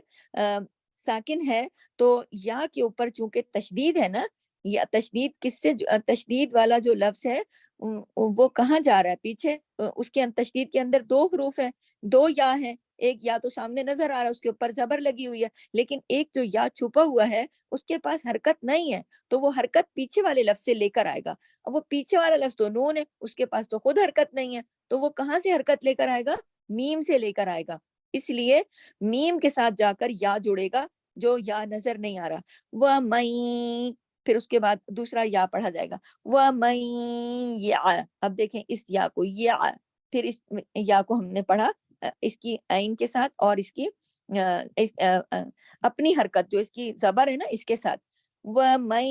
ساکن ہے تو یا کے اوپر چونکہ تشدید ہے نا, یا تشدید کس سے تشدید والا جو لفظ ہے وہ کہاں جا رہا ہے پیچھے, اس کے تشدید کے اندر دو حروف ہیں, دو یا ہیں, ایک یا تو سامنے نظر آ رہا ہے اس کے اوپر زبر لگی ہوئی ہے, لیکن ایک جو یا چھپا ہوا ہے اس کے پاس حرکت نہیں ہے, تو وہ حرکت پیچھے والے لفظ سے لے کر آئے گا. اب وہ پیچھے والا لفظ تو نون ہے, اس کے پاس تو خود حرکت نہیں ہے, تو وہ کہاں سے حرکت لے کر آئے گا؟ میم سے لے کر آئے گا. اس لیے میم کے ساتھ جا کر یا جڑے گا جو یا نظر نہیں آ رہا. وَمَن, پھر اس کے بعد دوسرا یا پڑھا جائے گا. وَمَن یا, اب دیکھیں اس یا کو یا, پھر اس یا کو ہم نے پڑھا اس کی عین کے ساتھ اور اس کی اپنی حرکت جو اس کی زبر ہے نا اس کے ساتھ. وَمَن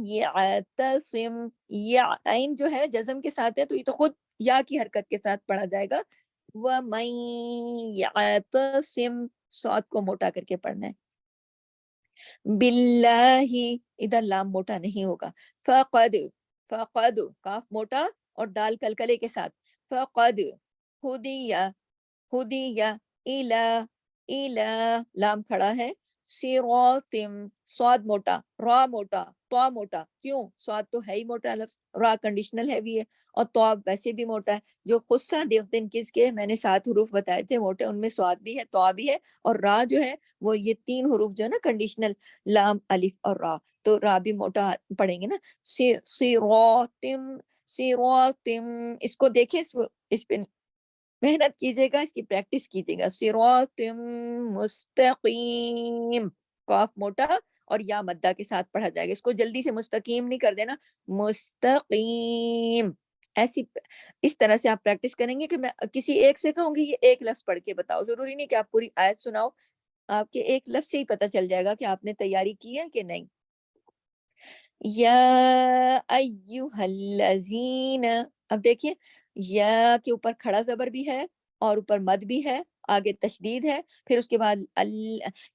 يَعْتَصِمْ, یا عین جو ہے جزم کے ساتھ ہے تو یہ تو خود یا کی حرکت کے ساتھ پڑھا جائے گا. وَمَن يَعْتَصِمْ, صاد کو موٹا کر کے پڑھنا ہے. باللہ, ادھر لام موٹا نہیں ہوگا. فقد, فقد کاف موٹا اور دال کلکلے کے ساتھ. فقد ہدیہ, ہدیہ الا لام کھڑا ہے. صراطم, صاد موٹا, را موٹا, طا موٹا. کیوں؟ صاد تو ہے ہی موٹا لفظ, را کنڈیشنل ہیوی ہے اور طا ویسے بھی موٹا ہے. جو خصہ دیوتن کس کے میں نے 7 حروف بتائے تھے موٹے, ان میں صاد بھی ہے, طا بھی ہے اور را جو ہے وہ یہ 3 حروف جو ہے نا کنڈیشنل, لام الف اور را, تو را بھی موٹا پڑھیں گے نا. صراطم, صراطم, اس کو دیکھیں اس پہ محنت کیجیے گا, اس کی پریکٹس کیجیے گا. صراط مستقیم, قاف موٹا اور یا مدہ کے ساتھ پڑھا جائے گا. اس کو جلدی سے مستقیم نہیں کر دینا, مستقیم. ایسی اس طرح سے آپ پریکٹس کریں گے کہ میں کسی ایک سے کہوں گی یہ ایک لفظ پڑھ کے بتاؤ, ضروری نہیں کہ آپ پوری آیت سناؤ, آپ کے ایک لفظ سے ہی پتہ چل جائے گا کہ آپ نے تیاری کی ہے کہ نہیں. یا ایھا الذین, اب دیکھیے یا کے اوپر کھڑا زبر بھی ہے اور اوپر مد بھی ہے, آگے تشدید ہے, پھر اس کے بعد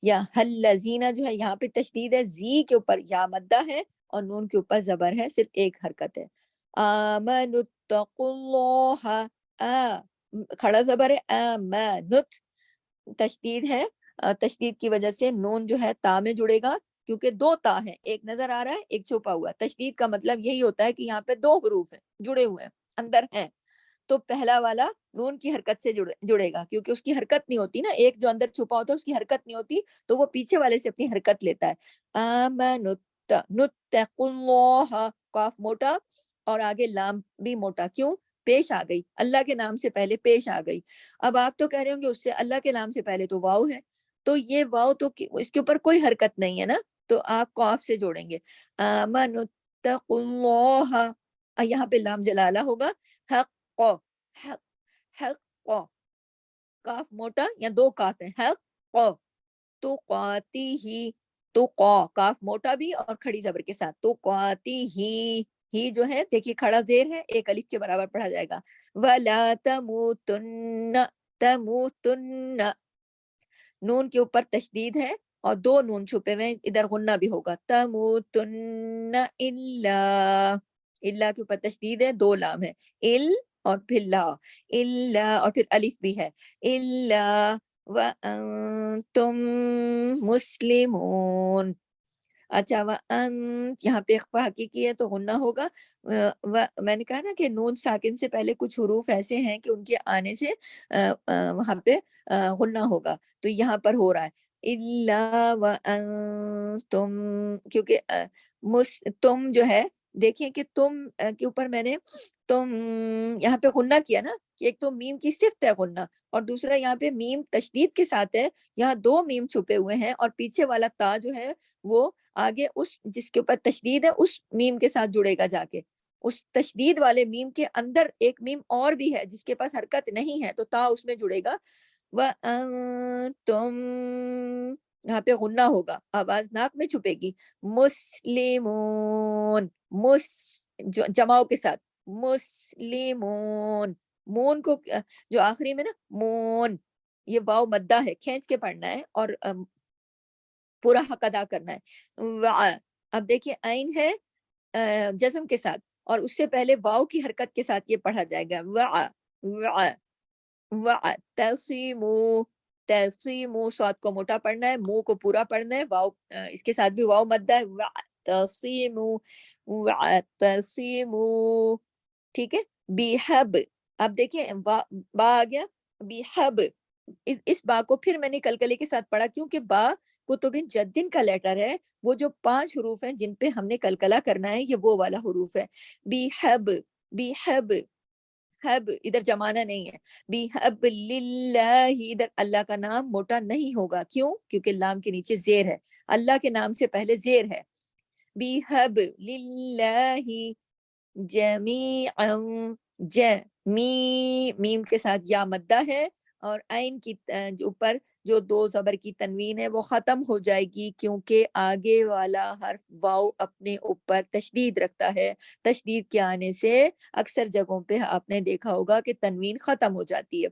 یا الذین جو ہے یہاں پہ تشدید ہے, زی کے اوپر یا مدہ ہے اور نون کے اوپر زبر ہے, صرف ایک حرکت ہے. آمنوا اتقوا اللہ, کھڑا زبر ہے, آمنت, تشدید ہے, تشدید کی وجہ سے نون جو ہے تا میں جڑے گا کیونکہ 2 تا ہیں, ایک نظر آ رہا ہے ایک چھپا ہوا. تشدید کا مطلب یہی ہوتا ہے کہ یہاں پہ 2 حروف ہیں جڑے ہوئے ہیں اندر ہیں, تو پہلا والا نون کی حرکت سے جڑے گا کیونکہ اس کی حرکت نہیں ہوتی نا, ایک جو اندر چھپا ہوتا ہے اس کی حرکت نہیں ہوتی, تو وہ پیچھے والے سے اپنی حرکت لیتا ہے. آمنت نتقوا اللہ, قاف موٹا اور آگے لام بھی موٹا, کیوں؟ پیش آ گئی, اللہ کے نام سے پہلے پیش آ گئی. اب آپ تو کہہ رہے ہوں گے اس سے اللہ کے نام سے پہلے تو واو ہے, تو یہ واو تو اس کے اوپر کوئی حرکت نہیں ہے نا, تو آپ قاف سے جوڑیں گے. آمنوا اتقوا اللہ, یہاں پہ لام جلالہ ہوگا. حق, حق, حق, کاف موٹا یا 2 کاف ہیں, حق تو قاتی ہی, تو قا کاف موٹا بھی اور کھڑی زبر کے ساتھ, تو قاتی ہی جو ہے دیکھیے کھڑا زیر ہے, ایک الف کے برابر پڑھا جائے گا. ولا تموتن, تموتن, نون کے اوپر تشدید ہے اور 2 نون چھپے ہوئے, ادھر غنہ بھی ہوگا. تموتن الا, الا کے اوپر تشدید ہے, 2 لام ہے, ال اور پھر لا, الا اور پھر الف بھی ہے, الا وانتم مسلمون. اچھا یہاں پہ اخفا حقیقی ہے تو غنہ ہوگا. میں نے کہا نا کہ نون ساکن سے پہلے کچھ حروف ایسے ہیں کہ ان کے آنے سے وہاں پہ غنہ ہوگا, تو یہاں پر ہو رہا ہے الا وانتم, کیونکہ تم جو ہے دیکھیں کہ تم کے اوپر میں نے تم یہاں پہ غنہ کیا نا, کہ ایک تو میم کی صفت ہے غنہ اور دوسرا یہاں پہ میم تشدید کے ساتھ ہے, یہاں 2 میم چھپے ہوئے ہیں اور پیچھے والا تا جو ہے وہ آگے اس جس کے اوپر تشدید ہے اس میم کے ساتھ جڑے گا جا کے. اس تشدید والے میم کے اندر ایک میم اور بھی ہے جس کے پاس حرکت نہیں ہے, تو تا اس میں جڑے گا. وَأَنتُمْ, یہاں پہ غنہ ہوگا, آواز ناک میں چھپے گی. مسلمون, جماؤ کے ساتھ, مسلمون, مون کو جو آخری میں نا مون, یہ واو مدہ ہے, کھینچ کے پڑھنا ہے اور پورا حق ادا کرنا ہے. اب دیکھیں عین ہے جزم کے ساتھ، اور اس سے پہلے واو کی حرکت کے ساتھ یہ پڑھا جائے گا، وع وع وع تصیمو، تصیمو، صاد کو موٹا پڑھنا ہے، منہ کو پورا پڑھنا ہے، واو اس کے ساتھ بھی واو مدہ ہے، وع تصیمو، وع تصیمو، ٹھیک ہے۔ بیحب، اب دیکھیں با آ گیا، بیحب، اس با کو پھر میں نے کلکلے کے ساتھ پڑھا، کیونکہ با کتب جدن کا لیٹر ہے، وہ جو 5 حروف ہیں جن پہ ہم نے کلکلہ کرنا ہے، یہ وہ والا حروف ہے۔ بیحب، بیحب، حب ادھر جمانا نہیں ہے، بیحب للہ، ادھر اللہ کا نام موٹا نہیں ہوگا، کیوں؟ کیونکہ لام کے نیچے زیر ہے، اللہ کے نام سے پہلے زیر ہے۔ بیحب للہ جمیعا، میم کے ساتھ یا مدہ ہے، اور عین کی جو اوپر جو 2 زبر کی تنوین ہے وہ ختم ہو جائے گی، کیونکہ آگے والا حرف واو اپنے اوپر تشدید رکھتا ہے، تشدید کے آنے سے اکثر جگہوں پہ آپ نے دیکھا ہوگا کہ تنوین ختم ہو جاتی ہے۔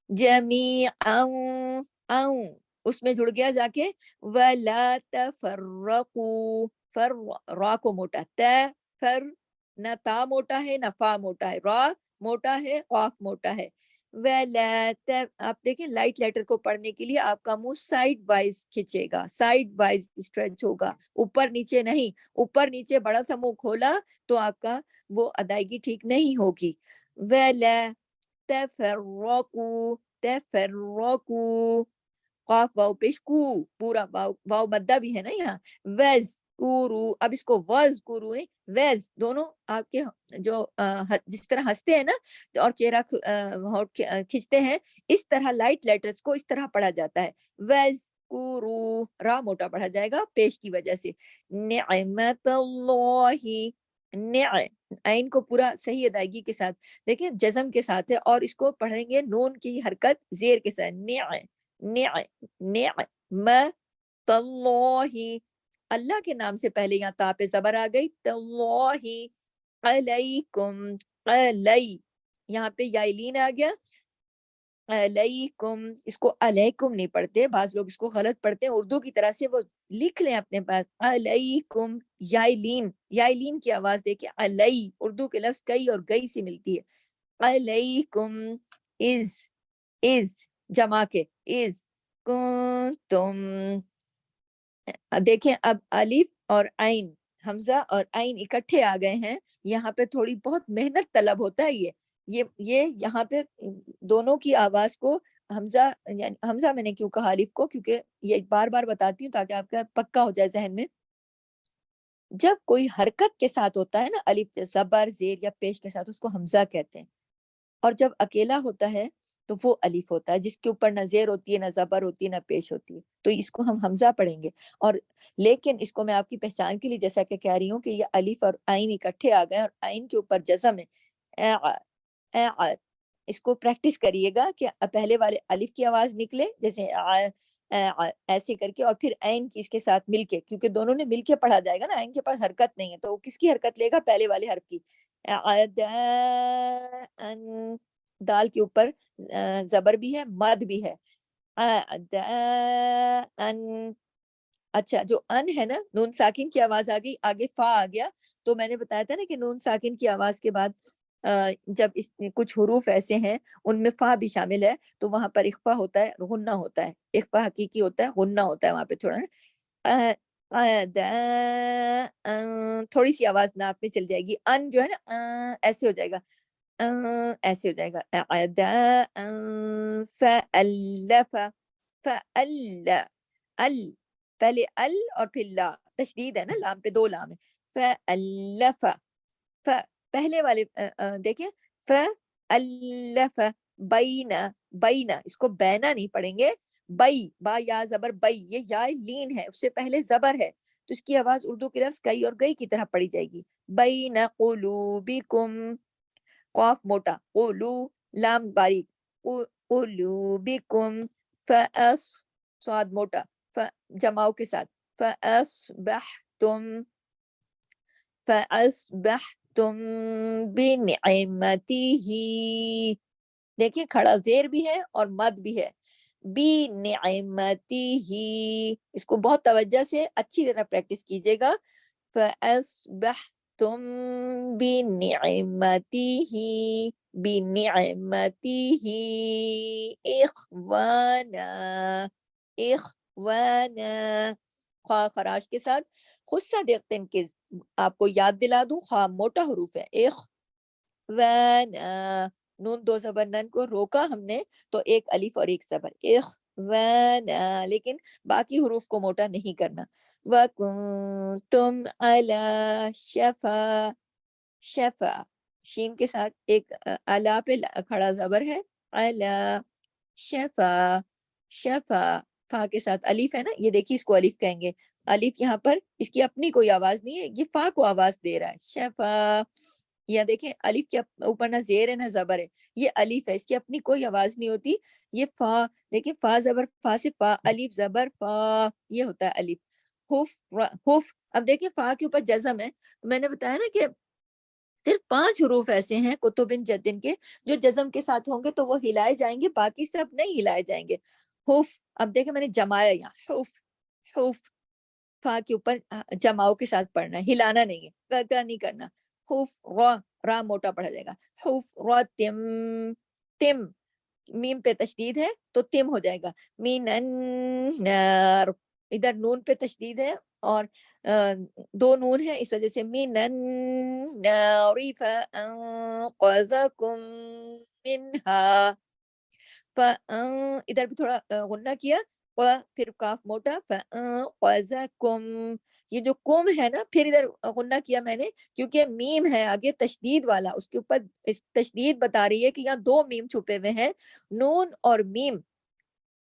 جمیعا، اس میں جڑ گیا جا کے، وَلَا تَفَرَّقُوا، را کو موٹا، فر، نہ تا موٹا ہے نہ فا موٹا ہے، را موٹا ہے، قاف موٹا ہے۔ آپ دیکھیں لائٹ لیٹر کو پڑھنے کے لیے آپ کا منہ سائڈ وائز کھچے گا، سائڈ وائز اسٹریچ ہوگا، اوپر نیچے نہیں، اوپر نیچے بڑا سا منہ کھولا تو آپ کا وہ ادائیگی ٹھیک نہیں ہوگی۔ وَلَا تَفَرَّقُوا، تَفَرَّقُوا، قاف واو پیش کو، پورا واو مدہ بھی ہے نا یہاں، ویز کورو، اب اس کو وز کورو ہے، ویز، دونوں آپ کے جو جس طرح ہنستے ہیں نا اور چہرہ ہونٹ کھچتے ہیں، اس طرح لائٹ لیٹرز کو اس طرح پڑھا جاتا ہے، ویز کورو، را موٹا پڑھا جائے گا پیش کی وجہ سے، نعمت اللہ، عین کو پورا صحیح ادائیگی کے ساتھ دیکھیں جزم کے ساتھ ہے، اور اس کو پڑھیں گے نون کی حرکت زیر کے ساتھ، نعمت اللہ، اللہ کے نام سے پہلے یہاں تا پہ زبر آ گئی، تاللہ علیکم، علی، یہاں پہ یائلین آ گیا، علیکم، اس کو علیکم نہیں پڑھتے، بعض لوگ اس کو غلط پڑھتے ہیں، اردو کی طرح سے وہ لکھ لیں اپنے پاس، علیکم، یائلین، یائلین کی آواز دیکھیں، علی، اردو کے لفظ کئی اور گئی سے ملتی ہے، علیکم، از جمع کے، از کنتم، دیکھیں اب الف اور عین، حمزہ اور عین اکٹھے آ گئے ہیں، یہاں پہ تھوڑی بہت محنت طلب ہوتا ہے، یہ یہاں پہ دونوں کی آواز کو حمزہ، یعنی حمزہ میں نے کیوں کہا الف کو، کیونکہ یہ بار بار بتاتی ہوں تاکہ آپ کا پکا ہو جائے ذہن میں، جب کوئی حرکت کے ساتھ ہوتا ہے نا الف زبر زیر یا پیش کے ساتھ، اس کو حمزہ کہتے ہیں، اور جب اکیلا ہوتا ہے تو وہ الف ہوتا ہے، جس کے اوپر نہ زیر ہوتی ہے، نہ زبر ہوتی ہے، نہ پیش ہوتی ہے، تو اس کو ہم حمزہ پڑھیں گے، اور لیکن اس کو میں آپ کی پہچان کے لیے جیسا کہ کہہ رہی ہوں کہ یہ الف اور عین اکٹھے آ گئے اور عین کے اوپر جزم ہے، اس کو پریکٹس کریے گا کہ پہلے والے الف کی آواز نکلے جیسے ایسے کر کے، اور پھر عین کی اس کے ساتھ مل کے، کیونکہ دونوں نے مل کے پڑھا جائے گا نا، عین کے پاس حرکت نہیں ہے تو وہ کس کی حرکت لے گا؟ پہلے والے حرف کی، دال کے اوپر زبر بھی ہے، مد بھی ہے، اچھا جو ان ہے نا، نون ساکن کی آواز آ گئی، آگے فا آ گیا، تو میں نے بتایا تھا نا کہ نون ساکن کی آواز کے بعد جب کچھ حروف ایسے ہیں ان میں فا بھی شامل ہے تو وہاں پر اخفا ہوتا ہے، غنہ ہوتا ہے، اخفا حقیقی ہوتا ہے، غنہ ہوتا ہے وہاں پہ تھوڑا تھوڑی سی آواز ناک میں چل جائے گی، ان جو ہے نا ایسے ہو جائے گا، ایسے ہو جائے گا، فَأَلَّفَ، پہلے ال اور پھر لا، تشدید ہے نا، لام پہ 2 لام ہے، فَأَلَّفَ، پہلے والے دیکھیں، فَأَلَّفَ بَيْنَ، اس کو بینا نہیں پڑھیں گے، بئی، با یا زبر بئی، یہ یا لین ہے، اس سے پہلے زبر ہے، تو اس کی آواز اردو کے لفظ کئی اور گئی کی طرح پڑھی جائے گی، بَيْنَ قُلُوبِكُمْ، قاف موٹا، قولو، لام باریک، قلوبکم، صاد موٹا، جماؤ کے ساتھ، فأصبحتم بنعمته، دیکھیں کھڑا زیر بھی ہے اور مد بھی ہے، بی نعمتی ہی، اس کو بہت توجہ سے اچھی طرح پریکٹس کیجیے گا. فَأَصْبَحْتُمْ بِنِعْمَتِهِ بِنِعْمَتِهِ إِخْوَانًا إِخْوَانًا، خواہ خراش کے ساتھ. خود صادقتن کے آپ کو یاد دلا دوں، خواہ موٹا حروف ہے. اخوانا، نون دو زبر نن کو روکا ہم نے تو ایک الف اور ایک زبر. اخوانا، لیکن باقی حروف کو موٹا نہیں کرنا. وَكُنْتُمْ عَلَى شَفَا، شفا شین کے ساتھ ایک الا پہ کھڑا زبر ہے. علا شفا، شفا فا کے ساتھ الف ہے نا، یہ دیکھیے اس کو الف کہیں گے. الف یہاں پر اس کی اپنی کوئی آواز نہیں ہے، یہ فا کو آواز دے رہا ہے. شفا، یا دیکھیں الف کے اوپر نہ زیر ہے نہ زبر ہے، یہ الف ہے، اس کی اپنی کوئی آواز نہیں ہوتی. یہ فا، دیکھیں فا زبر فا سے فا، الف زبر فا، یہ ہوتا ہے الف. حف، حف. اب دیکھیں فا کے اوپر جزم ہے، میں نے بتایا نا کہ صرف 5 حروف ایسے ہیں کتبن جدن کے جو جزم کے ساتھ ہوں گے تو وہ ہلائے جائیں گے، باقی سب نہیں ہلائے جائیں گے. حف، اب دیکھیں میں نے جمایا یہاں، حف، حف. فا کے اوپر جماؤ کے ساتھ پڑھنا ہے، ہلانا نہیں ہے، کرکرا نہیں کرنا. حف را، را موٹا پڑھا جائے گا. حف را تم، تم میم پہ تشدید ہے تو تم ہو جائے گا. مین النار، ادھر نون پہ تشدید ہے اور دو نون ہے، اس وجہ سے مین النار فانقذکم منہا. ادھر بھی تھوڑا غنہ کیا، پھر کاف موٹا. فانقذکم، یہ جو کم ہے نا پھر ادھر غنہ کیا میں نے کیونکہ میم ہے آگے تشدید والا، اس کے اوپر تشدید بتا رہی ہے کہ یہاں 2 میم چھپے ہوئے ہیں. نون اور میم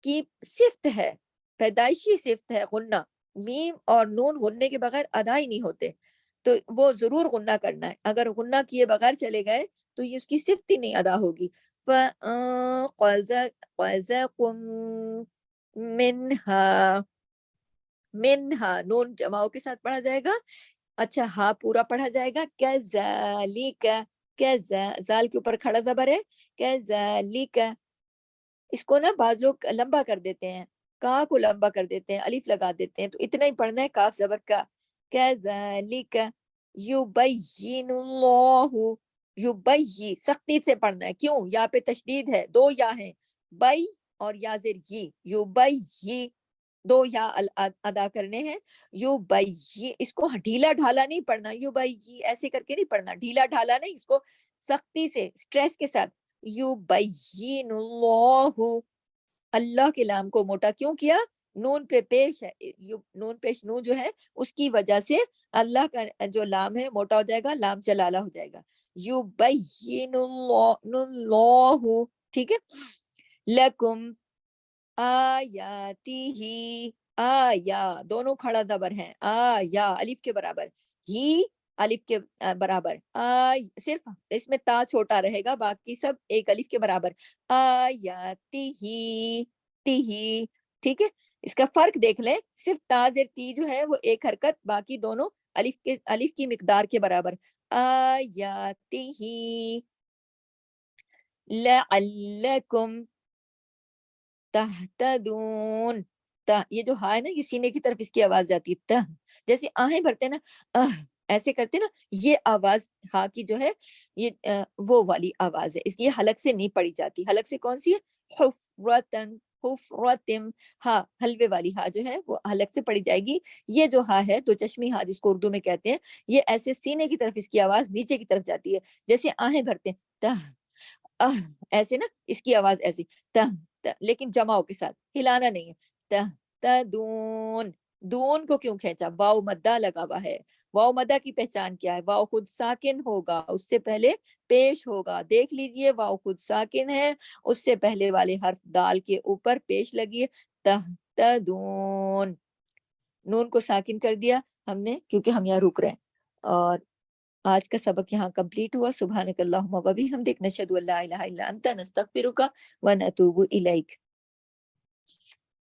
کی صفت ہے، پیدائشی صفت ہے غنہ. میم اور نون غننے کے بغیر ادا ہی نہیں ہوتے، تو وہ ضرور غنہ کرنا ہے. اگر غنہ کیے بغیر چلے گئے تو یہ اس کی صفت ہی نہیں ادا ہوگی. فَأَنقَذَكُم مِّنْہَا، منہا نون جماؤ کے ساتھ پڑھا جائے گا. اچھا ہاں پورا پڑھا جائے گا. کذالک، زال کے اوپر کھڑا زبر ہے. کذالک، اس کو نا بعض لوگ لمبا کر دیتے ہیں، کا کو لمبا کر دیتے ہیں، الف لگا دیتے ہیں، تو اتنا ہی پڑھنا ہے کاف زبر کا. کذالک یبین اللہ، یبی سختی سے پڑھنا ہے. کیوں؟ یا پہ تشدید ہے، 2 یا ہیں، بئی اور یا زیر یہ، یبی 2 یا ادا کرنے ہیں. یبی، اس کو ڈھیلا ڈھالا نہیں پڑھنا، یبی ایسے کر کے نہیں پڑھنا، ڈھیلا ڈھالا نہیں، اس کو سختی سے سٹریس کے ساتھ. یبین اللہ، اللہ کے لام کو موٹا کیوں کیا؟ نون پہ پیش ہے، نون پیش نون جو ہے اس کی وجہ سے اللہ کا جو لام ہے موٹا ہو جائے گا، لام جلالہ ہو جائے گا. یبین اللہ، ٹھیک ہے. لکم آیاتہ، آیا دونوں کھڑا زبر ہیں، آیا الف کے برابر، ہی الف کے برابر. صرف اس میں تا چھوٹا رہے گا، باقی سب ایک الف کے برابر. آیاتہ، تہی، ٹھیک ہے. اس کا فرق دیکھ لیں، صرف تا زیر تی جو ہے وہ ایک حرکت، باقی دونوں الف کی مقدار کے برابر. آیاتہ لعلکم تہتدون. یہ جو ہا ہے نا، یہ سینے کی طرف اس کی آواز جاتی ہے. تہ جیسے آہیں بھرتے نا، ایسے کرتے نا، یہ آواز ہا کی جو ہے یہ وہ والی آواز ہے، اس کی حلق سے نہیں پڑی جاتی. حلق سے کون سی ہے؟ حفرتن، حفرتم. ہاں حلوے والی ہا جو ہے وہ حلق سے پڑی جائے گی. یہ جو ہا ہے تو چشمی ہا جس کو اردو میں کہتے ہیں، یہ ایسے سینے کی طرف اس کی آواز نیچے کی طرف جاتی ہے. جیسے آہیں بھرتے ہیں تہ، ایسے نا، اس کی آواز ایسی تہ، لیکن جماؤ کے ساتھ، ہلانا نہیں ہے. تہتدون، دون کو کیوں کھینچا؟ واو مدہ لگا ہوا ہے. واو مدہ کی پہچان کیا ہے؟ واو خود ساکن ہوگا، اس سے پہلے پیش ہوگا. دیکھ لیجئے، واو خود ساکن ہے، اس سے پہلے والے حرف دال کے اوپر پیش لگی ہے. تہتدون، نون کو ساکن کر دیا ہم نے کیونکہ ہم یہاں رک رہے ہیں. اور آج کا سبق یہاں کمپلیٹ ہوا. سبحانک اللہم و بحمدک، نشہد ان لا الہ الا انت، نستغفرک و نتوب الیک.